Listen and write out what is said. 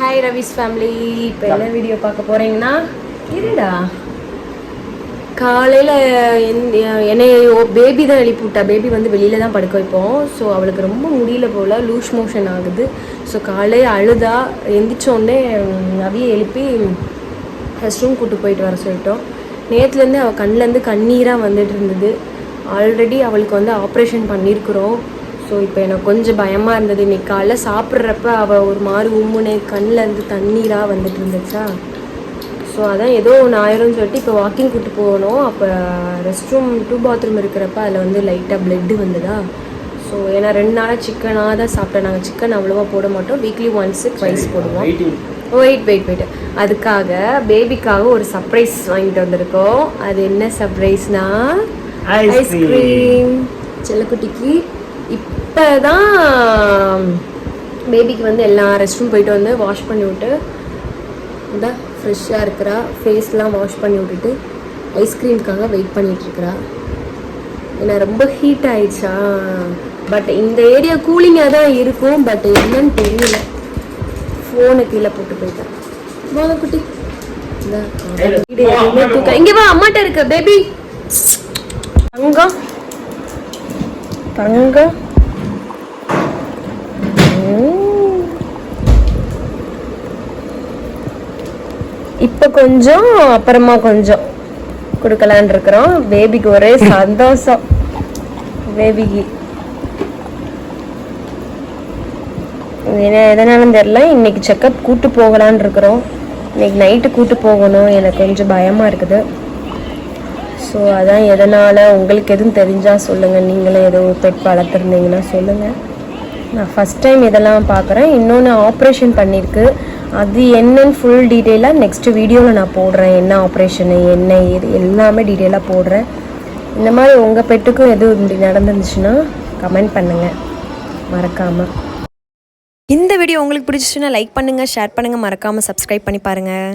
Hi Ravi's family. இப்போ என்ன video பார்க்க போகிறீங்கன்னா, இருடா காலையில் என்னை பேபி தான் எழுப்பி விட்டா. பேபி வந்து வெளியில் தான் படுக்க வைப்போம். ஸோ அவளுக்கு ரொம்ப முடியல போல், லூஸ் மோஷன் ஆகுது. ஸோ காலையில் அழுதா. எந்திரிச்சோடனே அவியை எழுப்பி ரெஸ்ட் ரூம் கூப்பிட்டு போயிட்டு வர சொல்லிட்டோம். நேற்றுலேருந்து அவள் கண்ணிலேருந்து கண்ணீராக வந்துட்டு இருந்தது. ஆல்ரெடி அவளுக்கு வந்து ஆப்ரேஷன் பண்ணியிருக்கிறோம். ஸோ இப்போ எனக்கு கொஞ்சம் பயமாக இருந்தது. இன்றைக்கி காலைல சாப்பிட்றப்ப அவள் ஒரு மாதிரி உம்முனே கண்ணிலேருந்து தண்ணீராக வந்துட்டு இருந்துச்சா. ஸோ அதான் ஏதோ ஒன்று ஆயிரும்னு சொல்லிட்டு இப்போ வாக்கிங் கூப்பிட்டு போகணும். அப்போ ரெஸ்ட் ரூம் 2 பாத்ரூம் இருக்கிறப்ப அதில் வந்து லைட்டாக பிளட்டு வந்ததா. ஸோ ஏன்னா 2 நாளாக சிக்கனாக தான் சாப்பிட்டேன். நாங்கள் சிக்கன் அவ்வளோவா போட மாட்டோம். வீக்லி ஒன்ஸ் ட்வைஸ் போடுவோம். வெயிட் அதுக்காக பேபிக்காக ஒரு சர்ப்ரைஸ் வாங்கிட்டு வந்திருக்கோம். அது என்ன சர்ப்ரைஸ்னா, ஐஸ்கிரீம். செல்லக்குட்டிக்கு இப்போ தான் பேபிக்கு வந்து எல்லா ரெஸ்ட் ரூம் போயிட்டு வந்து வாஷ் பண்ணி விட்டு இந்த ஃப்ரெஷ்ஷாக இருக்கிறா. ஃபேஸ்லாம் வாஷ் பண்ணி விட்டுட்டு ஐஸ்கிரீமுக்காக வெயிட் பண்ணிகிட்ருக்கிறா. ஏன்னா ரொம்ப ஹீட் ஆயிடுச்சா. பட் இந்த ஏரியா கூலிங்காக தான் இருக்கும். பட் என்னன்னு தெரியல. ஃபோனை கீழே போட்டு போயிட்டேன். வாங்க குட்டி, இங்கே வா, அம்மாட்ட இருக்க பேபி. தங்கம் தங்கம் இப்போ கொஞ்சம் அப்புறமா கொஞ்சம் கொடுக்கலான் இருக்கிறோம். பேபிக்கு ஒரே சந்தோஷம். பேபிக்கு எதனாலும் தெரியல. இன்னைக்கு செக்கப் கூட்டு போகலான் இருக்கிறோம். இன்னைக்கு நைட்டு கூட்டு போகணும். எனக்கு கொஞ்சம் பயமாக இருக்குது. ஸோ அதான் எதனால், உங்களுக்கு எதுவும் தெரிஞ்சால் சொல்லுங்கள். நீங்களும் ஏதோ பெட் வளர்த்துருந்தீங்கன்னா சொல்லுங்கள். நான் ஃபஸ்ட் டைம் இதெல்லாம் பார்க்குறேன். இன்னொன்று ஆப்ரேஷன் பண்ணியிருக்கு. அது என்னன்னு ஃபுல் டீட்டெயிலாக நெக்ஸ்ட்டு வீடியோவில் நான் போடுறேன். என்ன ஆப்ரேஷனு என்ன இது எல்லாமே டீட்டெயிலாக போடுறேன். இந்த மாதிரி உங்கள் பெட்டுக்கும் எதுவும் இப்படி நடந்துருந்துச்சுன்னா கமெண்ட் பண்ணுங்கள் மறக்காமல். இந்த வீடியோ உங்களுக்கு பிடிச்சிச்சுன்னா லைக் பண்ணுங்கள், ஷேர் பண்ணுங்கள், மறக்காமல் சப்ஸ்கிரைப் பண்ணி பாருங்கள்.